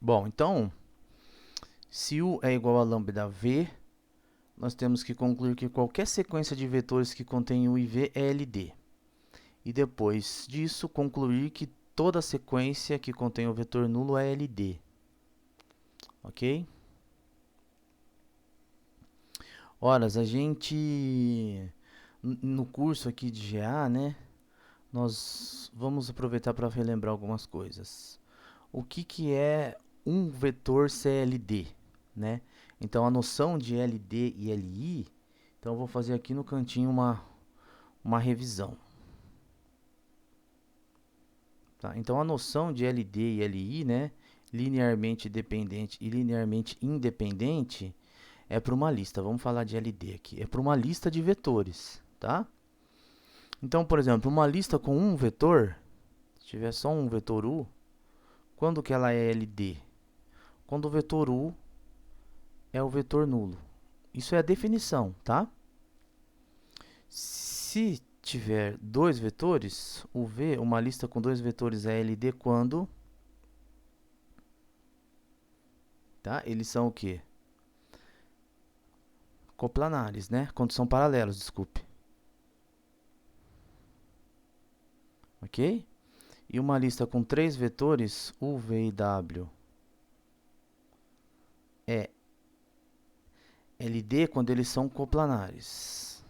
Bom, então, se U é igual a lambda V, nós temos que concluir que qualquer sequência de vetores que contém U e V é LD. E depois disso, concluir que toda sequência que contém o vetor nulo é LD. Ok? Ora, a gente, no curso aqui de GA, né, nós vamos aproveitar para relembrar algumas coisas. O que é um vetor CLD, né? Então, a noção de LD e LI, então eu vou fazer aqui no cantinho uma revisão. Tá? Então, a noção de LD e LI, né, linearmente dependente e linearmente independente, é para uma lista. Vamos falar de LD aqui. É para uma lista de vetores, tá? Então, por exemplo, uma lista com um vetor, se tiver só um vetor U, quando que ela é LD? Quando o vetor U é o vetor nulo. Isso é a definição, tá? Se tiver dois vetores, o V, uma lista com dois vetores é LD quando, tá? Eles são o quê? Coplanares, né? Quando são paralelos, desculpe. Ok? E uma lista com três vetores, U, V e W, é LD quando eles são coplanares.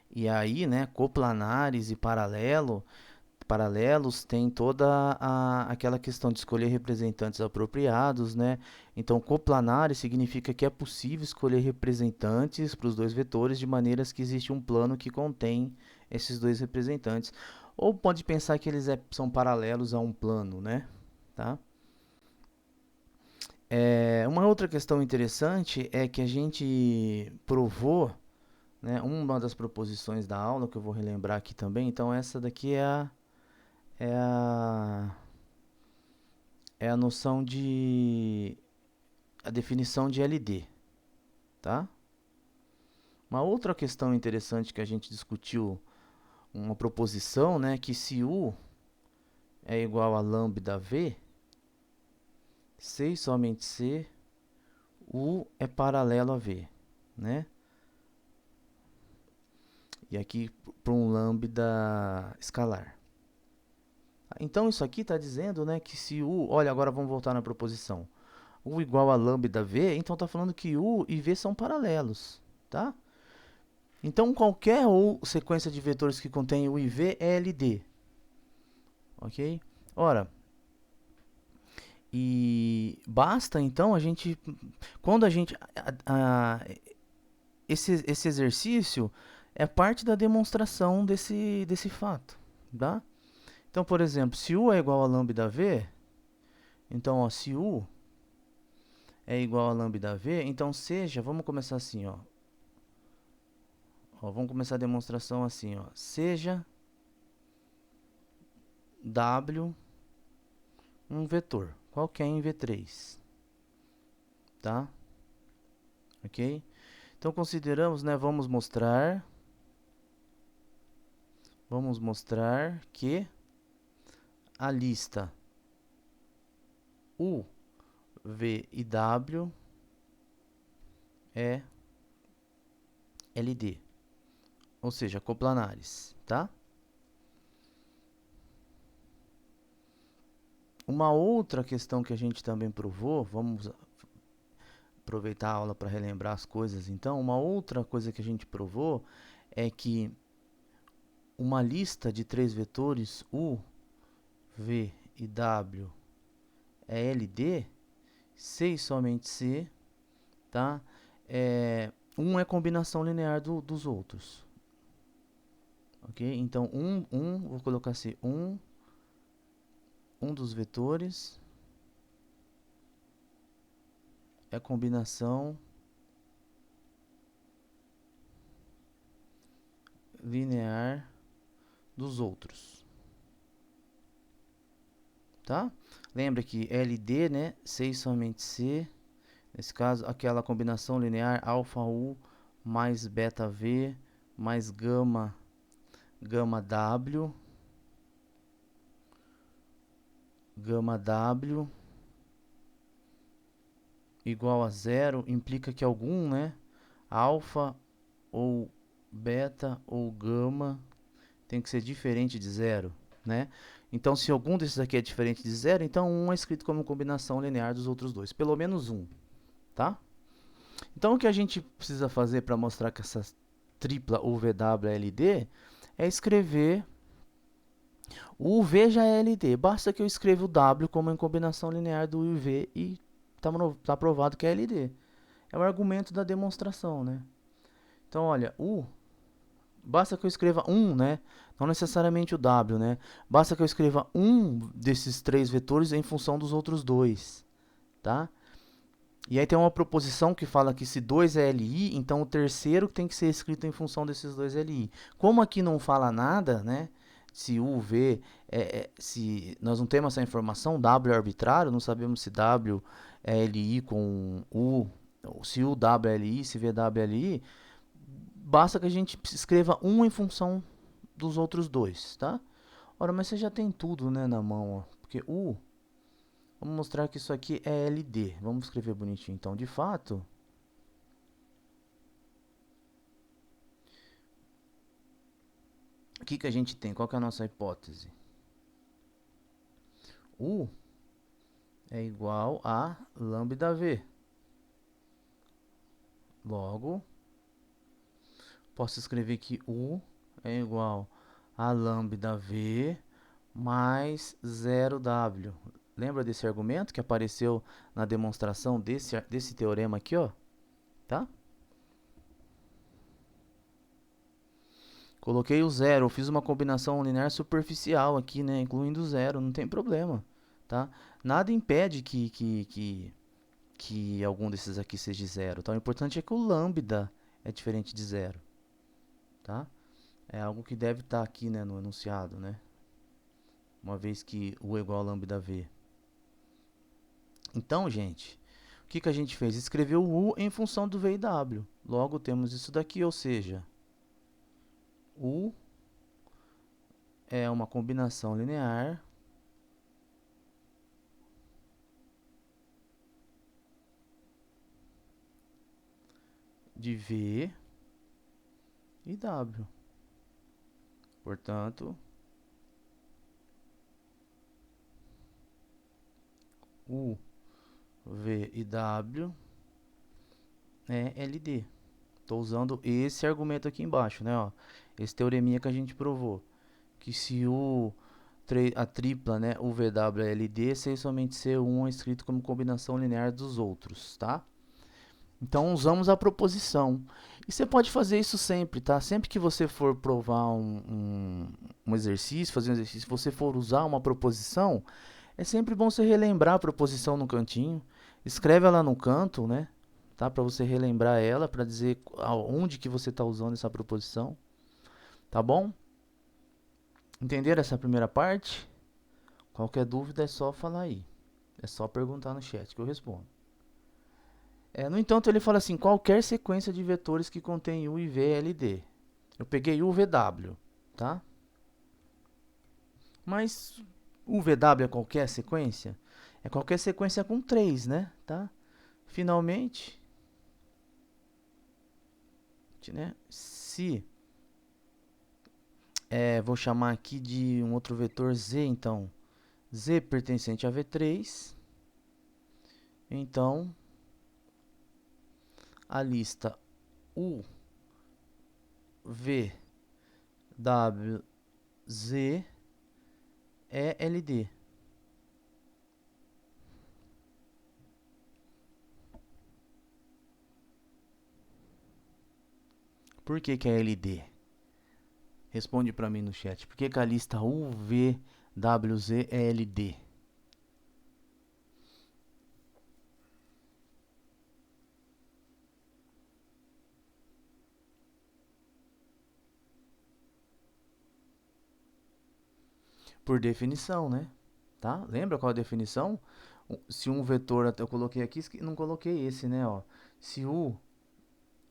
E aí, né, coplanares e paralelos tem toda aquela questão de escolher representantes apropriados, né? Então, coplanares significa que é possível escolher representantes para os dois vetores de maneiras que existe um plano que contém esses dois representantes. Ou pode pensar que eles são paralelos a um plano, né? Tá? Uma outra questão interessante é que a gente provou, né, uma das proposições da aula, que eu vou relembrar aqui também. Então, essa daqui é a, é a noção de... a definição de LD, tá? Uma outra questão interessante que a gente discutiu, uma proposição, né, que se U é igual a lambda V, C e somente C, U é paralelo a V, né? E aqui para um lambda escalar. Então isso aqui está dizendo, né, que se U... Olha, agora vamos voltar na proposição. U igual a lambda V, então está falando que U e V são paralelos, tá? Então qualquer sequência de vetores que contém U e V é LD, ok? Ora, e basta então a gente... Quando a gente... esse exercício é parte da demonstração desse fato, tá? Então, por exemplo, se U é igual a lambda V, então, ó, se U é igual a lambda V, então seja, vamos começar assim, ó. Vamos começar a demonstração assim, ó. Seja W um vetor, qualquer em V3, tá? Ok? Então, consideramos, né, vamos mostrar que a lista U, V e W é LD, ou seja, coplanares, tá? Uma outra questão que a gente também provou, vamos aproveitar a aula para relembrar as coisas então, uma outra coisa que a gente provou é que uma lista de três vetores U, V e W é LD, C e somente C, tá? Um é combinação linear dos outros, ok? Então, vou colocar assim, um dos vetores é combinação linear dos outros, tá? Lembra que LD, né? C e somente C. Nesse caso, aquela combinação linear alfa U mais beta V mais gama W, igual a zero implica que algum, né, alfa ou beta ou gama tem que ser diferente de zero, né? Então, se algum desses aqui é diferente de zero, então um é escrito como combinação linear dos outros dois, pelo menos um, tá? Então, o que a gente precisa fazer para mostrar que essa tripla UVWLD é escrever o UV já é LD. Basta que eu escreva o W como em combinação linear do UV e está provado que é LD. É o argumento da demonstração, né? Então, olha, basta que eu escreva um, né? Não necessariamente o W, né? Basta que eu escreva um desses três vetores em função dos outros dois, tá? E aí tem uma proposição que fala que se 2 é LI, então o terceiro tem que ser escrito em função desses dois LI. Como aqui não fala nada, né? Se U, V, se nós não temos essa informação, W é arbitrário, não sabemos se W é LI com U, se U, W é LI, se V, W é LI, basta que a gente escreva um em função dos outros dois, tá? Ora, mas você já tem tudo, né, na mão, ó. Porque vamos mostrar que isso aqui é LD. Vamos escrever bonitinho, então. De fato, o que que a gente tem? Qual que é a nossa hipótese? U é igual a lambda V. Logo, posso escrever que U é igual a lambda V mais 0W. Lembra desse argumento que apareceu na demonstração desse teorema aqui, ó? Tá? Coloquei o zero, eu fiz uma combinação linear superficial aqui, né? Incluindo zero, não tem problema, tá? Nada impede que algum desses aqui seja zero, tá? O importante é que o lambda é diferente de zero, tá? É algo que deve estar aqui, né, no enunciado, né? Uma vez que U é igual a lambda V. Então, gente, o que que a gente fez? Escreveu o U em função do V e W. Logo, temos isso daqui, ou seja, U é uma combinação linear de V e W. Portanto, U, V e W é LD. Estou usando esse argumento aqui embaixo, né? Ó, esse teoreminha que a gente provou. Que se a tripla, né, UVW é LD, se somente C1 é escrito como combinação linear dos outros, tá? Então usamos a proposição. E você pode fazer isso sempre, tá? Sempre que você for provar um exercício, fazer um exercício, se você for usar uma proposição, é sempre bom você relembrar a proposição no cantinho. Escreve ela no canto, né? Tá? Para você relembrar ela, para dizer aonde que você está usando essa proposição. Tá bom? Entenderam essa primeira parte? Qualquer dúvida é só falar aí. É só perguntar no chat que eu respondo. No entanto, ele fala assim, qualquer sequência de vetores que contém U e V é LD. Eu peguei UVW, tá? Mas UVW é qualquer sequência? É qualquer sequência com 3, né? Tá? Finalmente, né? Se vou chamar aqui de um outro vetor Z, então Z pertencente a V3, então a lista U, V, W, Z é LD. Por que que é LD? Responde para mim no chat. Por que que a lista U, V, W, Z é LD? Por definição, né? Tá? Lembra qual a definição? Se um vetor, eu coloquei aqui, não coloquei esse, né? Ó. Se U,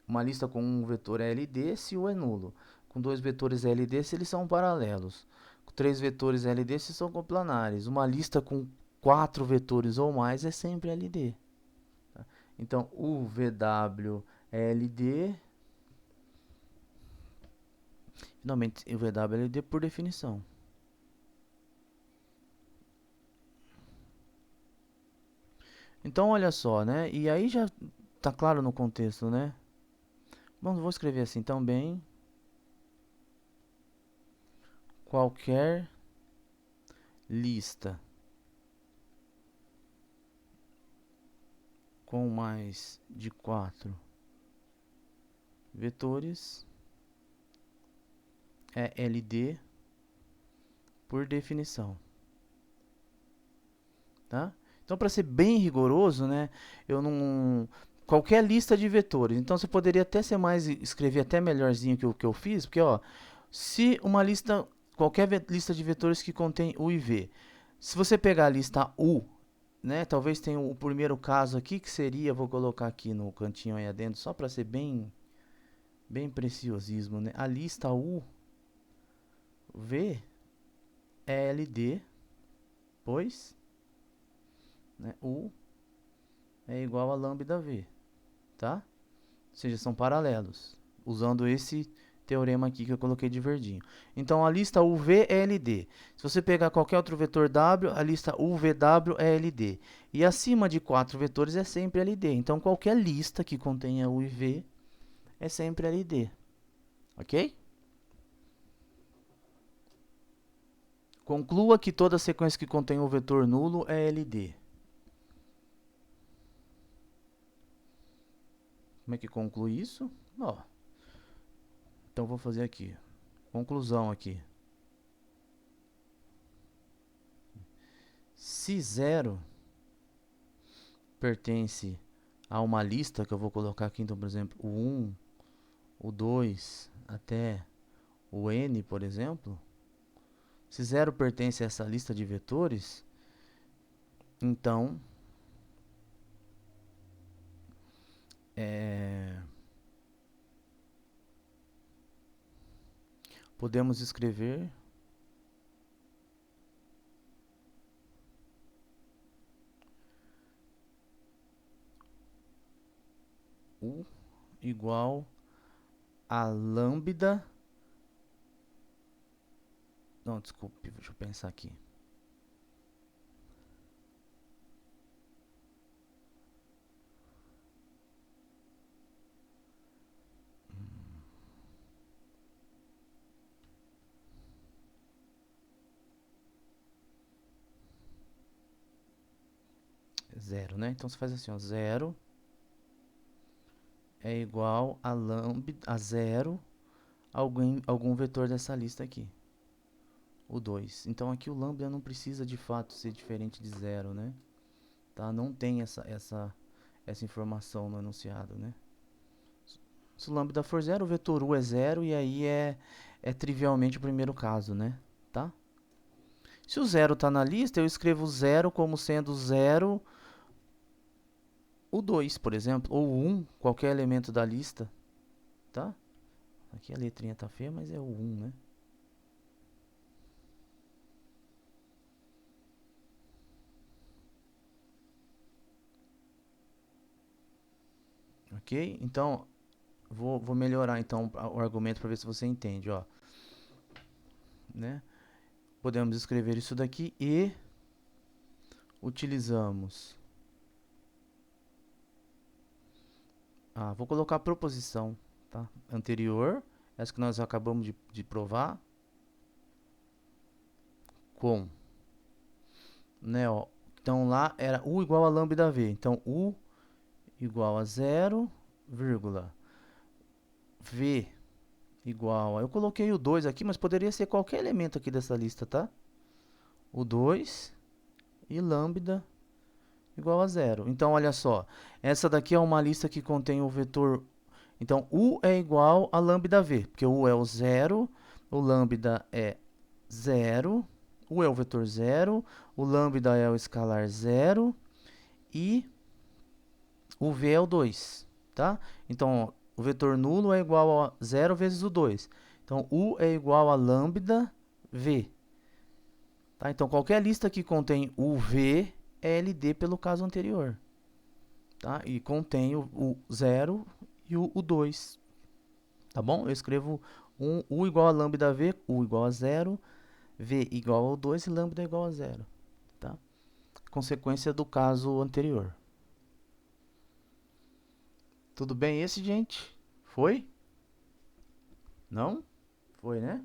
uma lista com um vetor é LD, se U é nulo. Com dois vetores LD, se eles são paralelos. Com três vetores LD, se são coplanares. Uma lista com 4 vetores ou mais é sempre LD. Tá? Então, o VW é LD. Finalmente, o VW é LD por definição. Então, olha só, né? E aí já tá claro no contexto, né? Bom, vou escrever assim também. Qualquer lista com mais de 4 vetores é LD por definição, tá? Então, para ser bem rigoroso, né, eu não qualquer lista de vetores. Então, você poderia até ser mais escrever até melhorzinho que o que eu fiz, porque ó, se uma lista qualquer lista de vetores que contém U e V, se você pegar a lista U, né, talvez tenha o primeiro caso aqui que seria, vou colocar aqui no cantinho aí adentro, só para ser bem preciosismo, né? A lista U V é LD, pois, né, U é igual a lambda V, tá? Ou seja, são paralelos, usando esse teorema aqui que eu coloquei de verdinho. Então, a lista UV é LD. Se você pegar qualquer outro vetor W, a lista UVW é LD. E acima de 4 vetores é sempre LD. Então, qualquer lista que contenha U e V é sempre LD. Ok? Conclua que toda sequência que contém um vetor nulo é LD. Como é que conclui isso? Ó, então vou fazer aqui. Conclusão aqui. Se 0 pertence a uma lista que eu vou colocar aqui, então, por exemplo, o 1, o 2 até o n, por exemplo, se 0 pertence a essa lista de vetores, então podemos escrever U igual a lambda. Não, desculpe, deixa eu pensar aqui. Zero, né? Então você faz assim, ó, 0 é igual a lambda a 0 algum vetor dessa lista aqui. O 2. Então aqui o lambda não precisa de fato ser diferente de 0, né? Tá? Não tem essa informação no enunciado, né? Se o lambda for 0, o vetor u é 0 e aí é trivialmente o primeiro caso, né? Tá? Se o 0 está na lista, eu escrevo 0 como sendo 0 o 2, por exemplo, ou o 1, qualquer elemento da lista, tá? Aqui a letrinha tá feia, mas é o 1, né? Ok? Então, vou melhorar então o argumento para ver se você entende, ó. Né? Podemos escrever isso daqui e utilizamos... vou colocar a proposição, tá? Anterior, essa que nós acabamos de provar, com, né, ó. Então lá era U igual a lambda V. Então U igual a 0, vírgula, V igual a... Eu coloquei o 2 aqui, mas poderia ser qualquer elemento aqui dessa lista, tá? O 2 e lambda igual a 0. Então, olha só. Essa daqui é uma lista que contém o vetor... Então, U é igual a lambda V, porque U é o 0, o lambda é 0, U é o vetor 0, o lambda é o escalar 0 e o V é o 2, tá? Então, o vetor nulo é igual a 0 vezes o 2. Então, U é igual a lambda V. Tá? Então, qualquer lista que contém UV é LD pelo caso anterior. tá? E contém o 0 e o 2, tá bom? Eu escrevo U igual a lambda V, U igual a 0, V igual ao 2 e lambda igual a 0, tá? Consequência do caso anterior. Tudo bem esse, gente? Foi? Não? Foi, né?